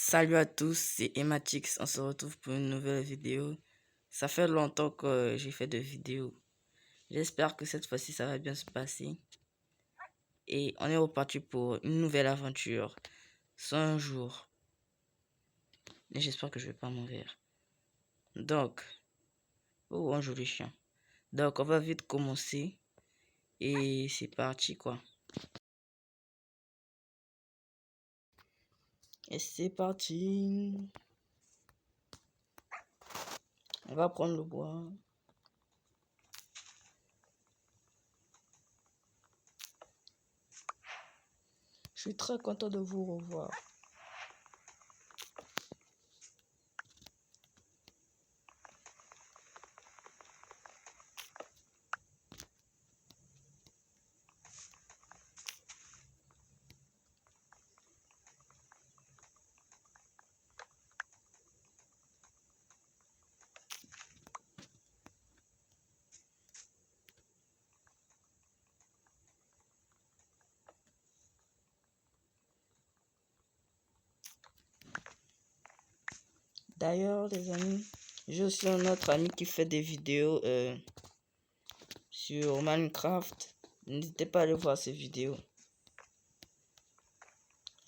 Salut à tous, c'est Ematix, on se retrouve pour une nouvelle vidéo. Ça fait longtemps que j'ai fait de vidéos. J'espère que cette fois-ci ça va bien se passer. Et on est reparti pour une nouvelle aventure. 100 jours. Et j'espère que je vais pas mourir. Donc, oh un joli chien. Donc on va vite commencer. Et c'est parti quoi. Et c'est parti. On va prendre le bois. Je suis très content de vous revoir. D'ailleurs, les amis, j'ai aussi un autre ami qui fait des vidéos sur Minecraft. N'hésitez pas à aller voir ses vidéos.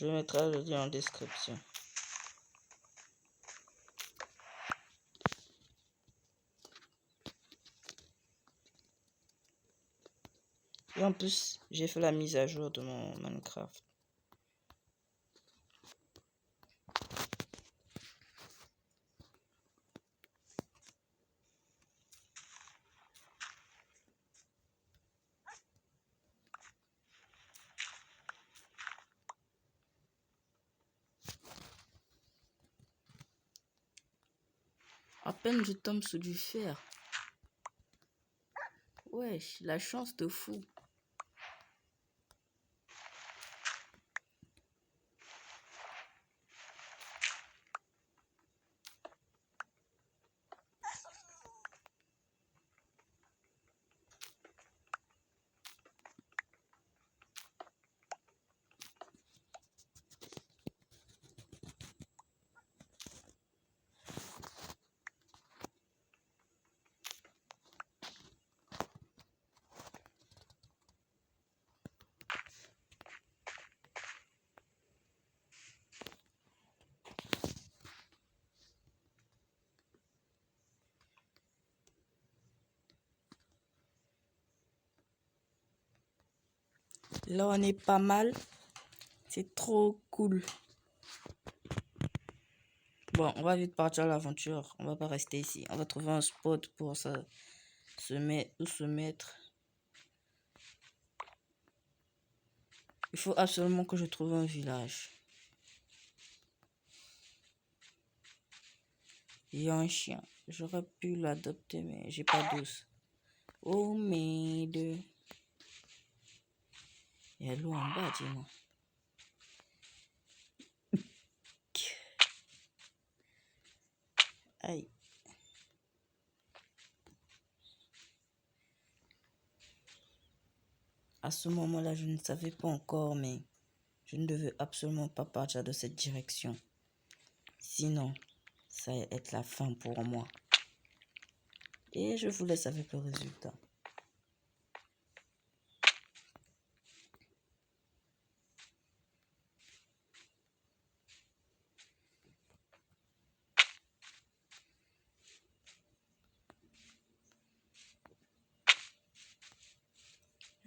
Je mettrai le lien en description. Et en plus, j'ai fait la mise à jour de mon Minecraft. À peine je tombe sous du fer. Wesh, la chance de fou. Là, on est pas mal. C'est trop cool. Bon, on va vite partir à l'aventure. On va pas rester ici. On va trouver un spot pour se mettre. Il faut absolument que je trouve un village. Il y a un chien. J'aurais pu l'adopter, mais j'ai pas d'os. Oh merde. Il y a l'eau en bas, dis-moi. Aïe. À ce moment-là, je ne savais pas encore, mais je ne devais absolument pas partir de cette direction. Sinon, ça allait être la fin pour moi. Et je vous laisse avec le résultat.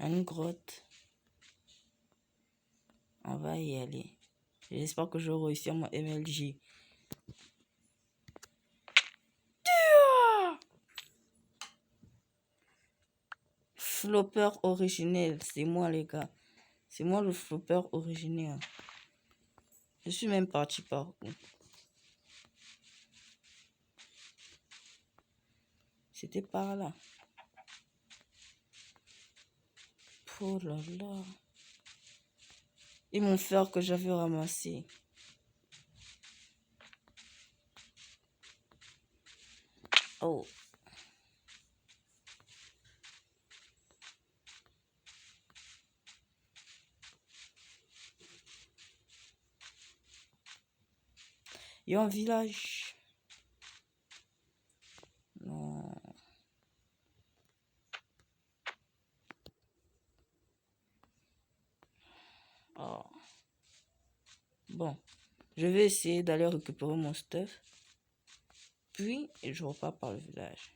Une grotte. On va y aller. J'espère que je vais réussir mon MLJ. Flopper originel, c'est moi les gars. C'est moi le flopper originel. Je suis même parti par où? C'était par là. Oh là là. Et mon fer que j'avais ramassé. Oh. Il y a un village. Non. Oh. Bon. Je vais essayer d'aller récupérer mon stuff. Puis, je repars par le village.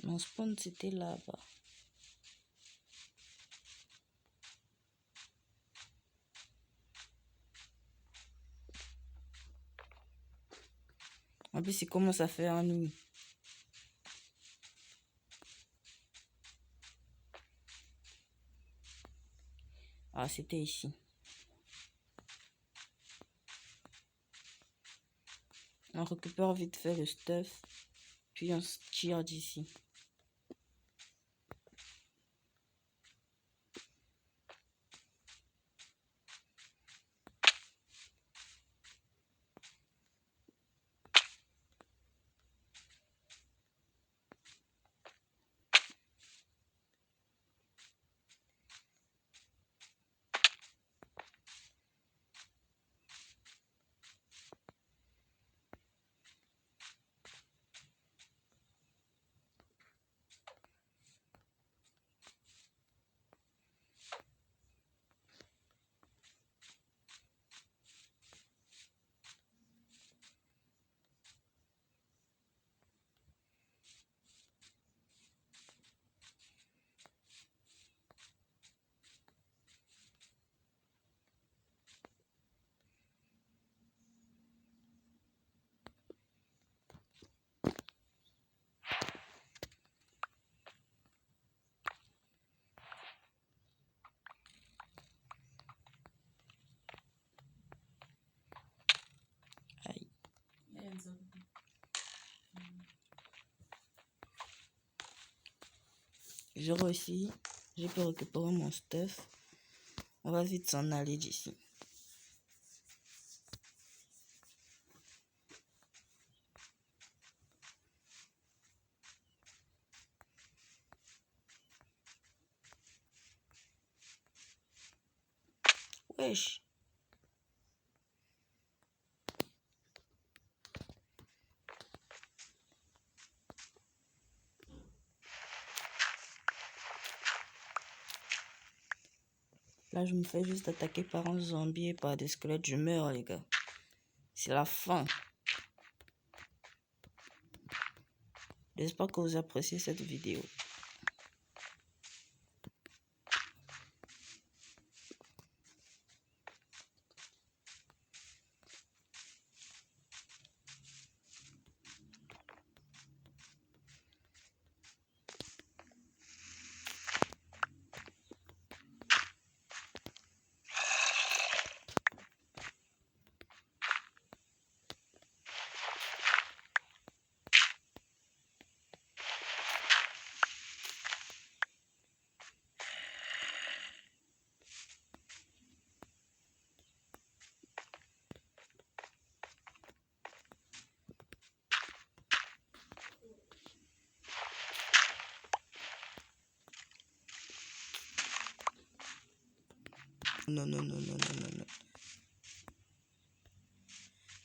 Mon spawn, c'était là-bas. En plus, il commence à faire nuit. Ah, c'était ici. On récupère vite fait le stuff. Puis on se tire d'ici. Aïe. J'ai réussi. J'ai pu récupérer mon stuff. On va vite s'en aller d'ici. Wesh. Là, je me fais juste attaquer par un zombie et par des squelettes. Je meurs, les gars. C'est la fin. J'espère que vous appréciez cette vidéo. Non, non, non, non, non, non, non.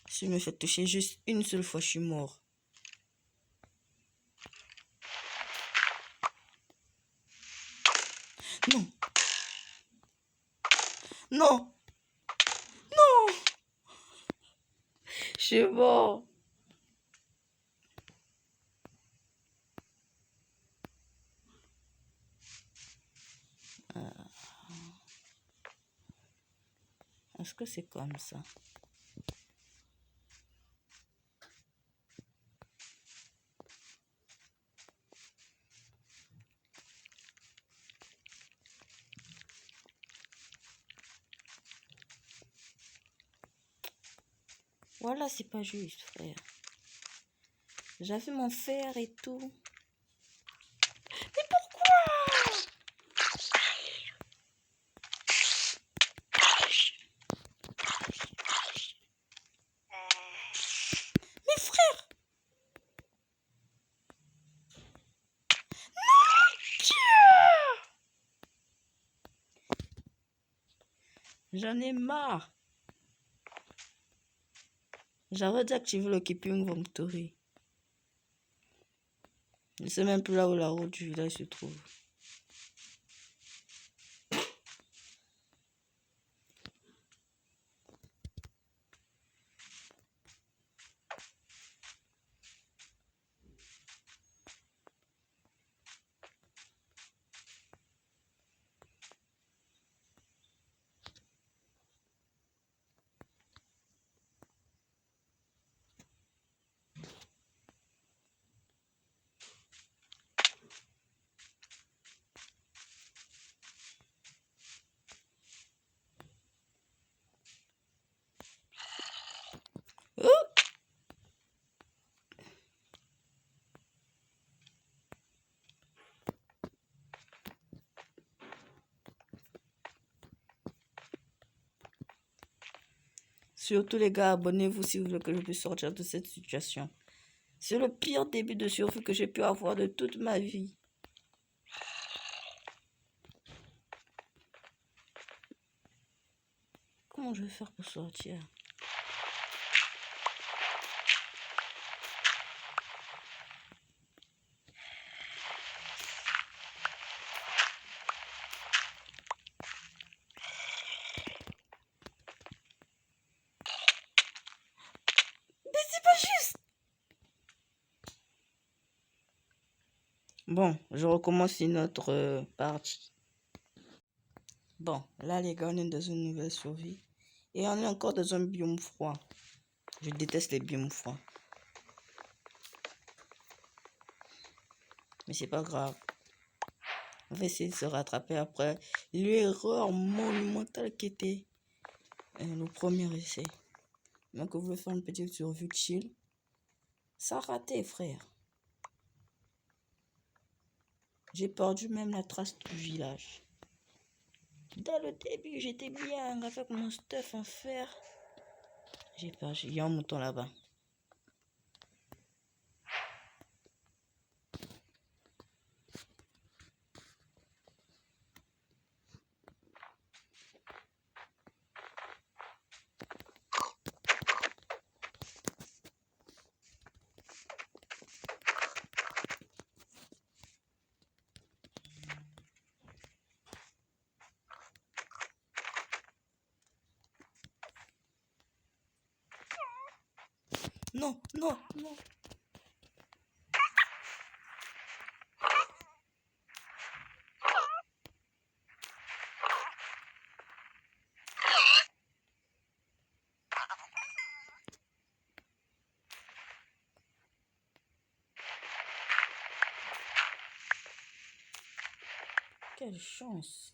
Si je me fais toucher juste une seule fois, je suis mort. Non. Non. Non. Je suis mort. Est-ce que c'est comme ça? Voilà, c'est pas juste, frère. J'avais mon fer et tout. Mais pourquoi? J'en ai marre. J'avais désactivé le Keeping Inventory. Je ne sais même plus là où la route du village se trouve. Oh! Surtout les gars, abonnez-vous si vous voulez que je puisse sortir de cette situation. C'est le pire début de survie que j'ai pu avoir de toute ma vie. Comment je vais faire pour sortir? Mais c'est pas juste! Bon, je recommence une autre partie. Bon, là les gars, on est dans une nouvelle survie. Et on est encore dans un biome froid. Je déteste les biomes froids. Mais c'est pas grave. On va essayer de se rattraper après l'erreur monumentale qui était le premier essai. Donc, on voulait faire une petite survie chill. Ça a raté, frère. J'ai perdu même la trace du village. Dans le début, j'étais bien avec mon stuff en fer. J'ai perdu. Il y a un mouton là-bas. Non, non, non. Quelle chance.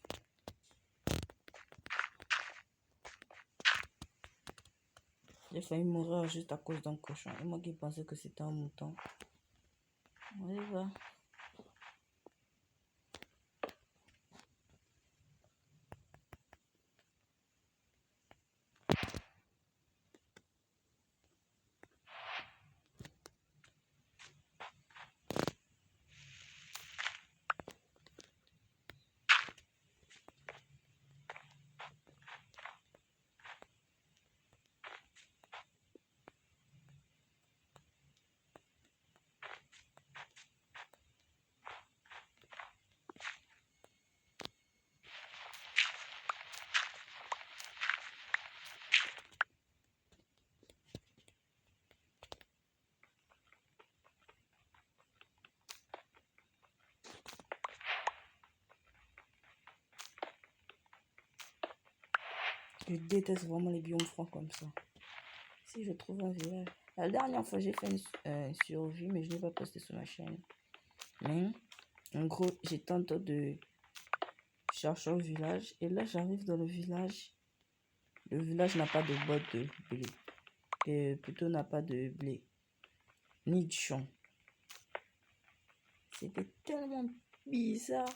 J'ai failli mourir juste à cause d'un cochon. Et moi qui pensais que c'était un mouton. On y va. Je déteste vraiment les biomes froids comme ça. Si je trouve un village. La dernière fois, j'ai fait une survie, mais je n'ai pas posté sur ma chaîne. Mais, en gros, j'étais en train de chercher un village. Et là, j'arrive dans le village. Le village n'a pas de boîte de blé. Et plutôt n'a pas de blé. Ni de champ. C'était tellement bizarre.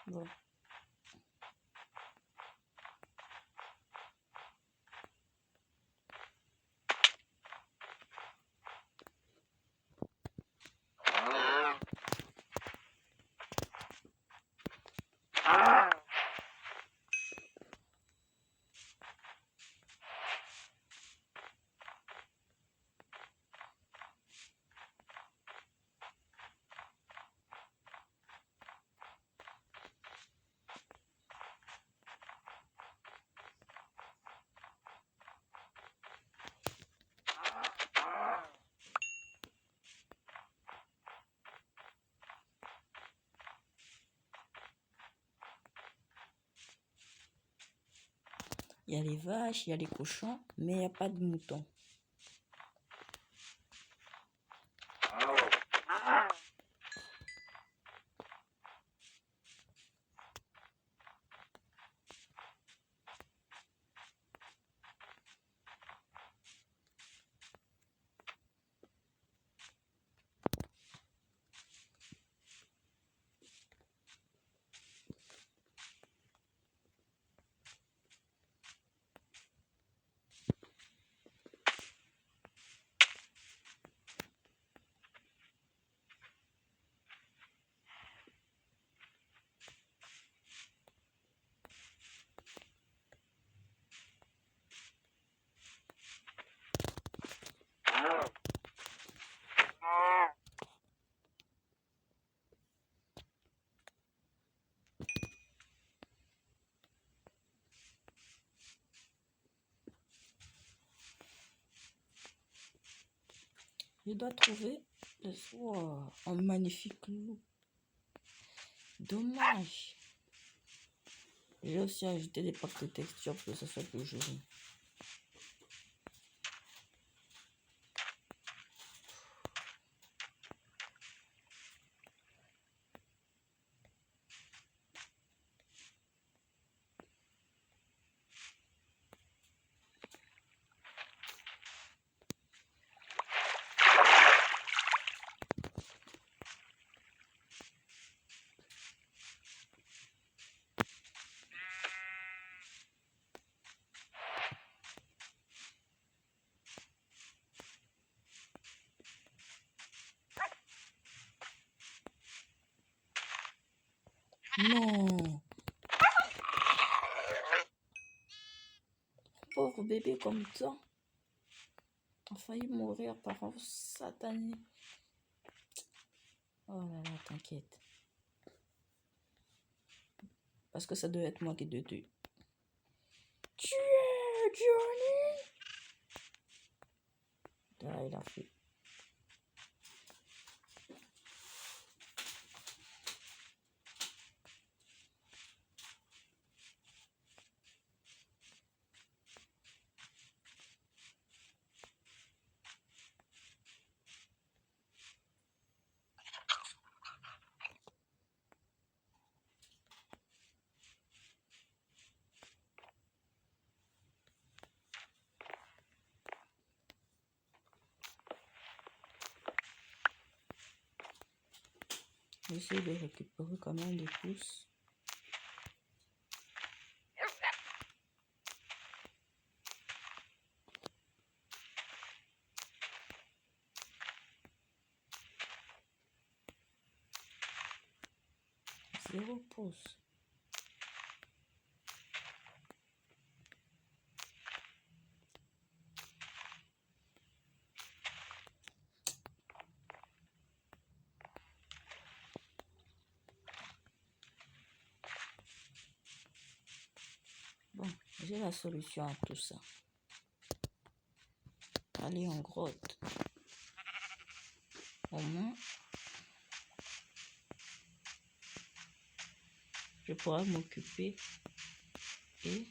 Bon. Il y a les vaches, il y a les cochons, mais il n'y a pas de moutons. Je dois trouver le soir un magnifique loup. Dommage. J'ai aussi ajouté des packs de texture pour que ça soit plus joli. Non, pauvre bébé comme ça, a failli mourir par un satané. Oh là là, t'inquiète. Parce que ça doit être moi qui te tue. Tu es Johnny? Ah, il a fait. J'essaie de récupérer quand même des pousses. Zéro pouce. Bon, j'ai la solution à tout ça. Aller en grotte. Au moins, je pourrais m'occuper et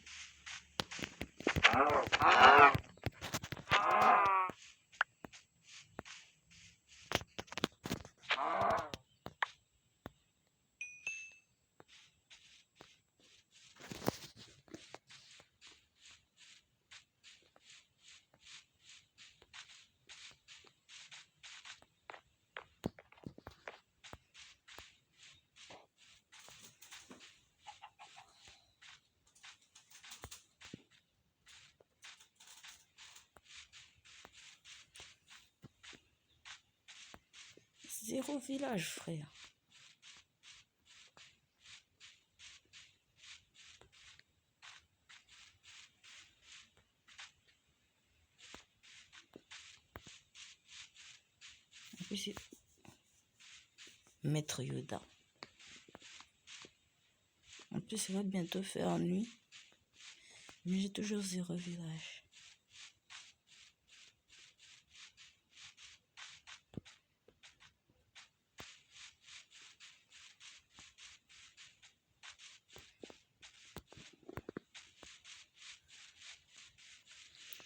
Zéro village, frère. En plus, c'est Maître Yoda. En plus, ça va bientôt faire nuit. Mais j'ai toujours zéro village.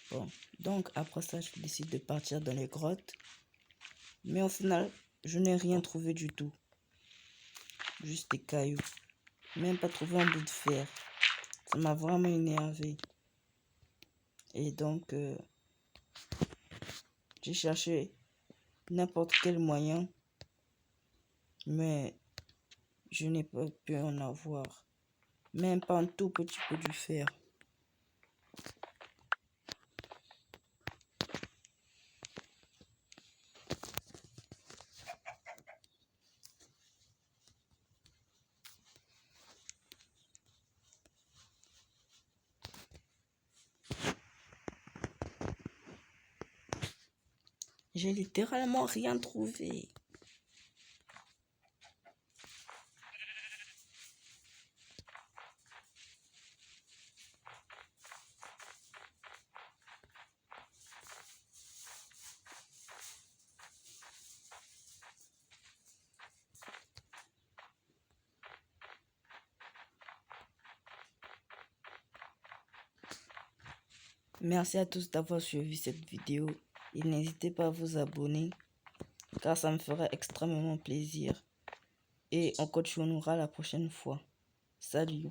Bon, donc après ça, je décide de partir dans les grottes. Mais au final, je n'ai rien trouvé du tout. Juste des cailloux. Même pas trouvé un bout de fer. Ça m'a vraiment énervé. Et donc, j'ai cherché n'importe quel moyen. Mais je n'ai pas pu en avoir. Même pas un tout petit peu du fer. J'ai littéralement rien trouvé. Merci à tous d'avoir suivi cette vidéo et n'hésitez pas à vous abonner car ça me ferait extrêmement plaisir. Et on continuera la prochaine fois. Salut!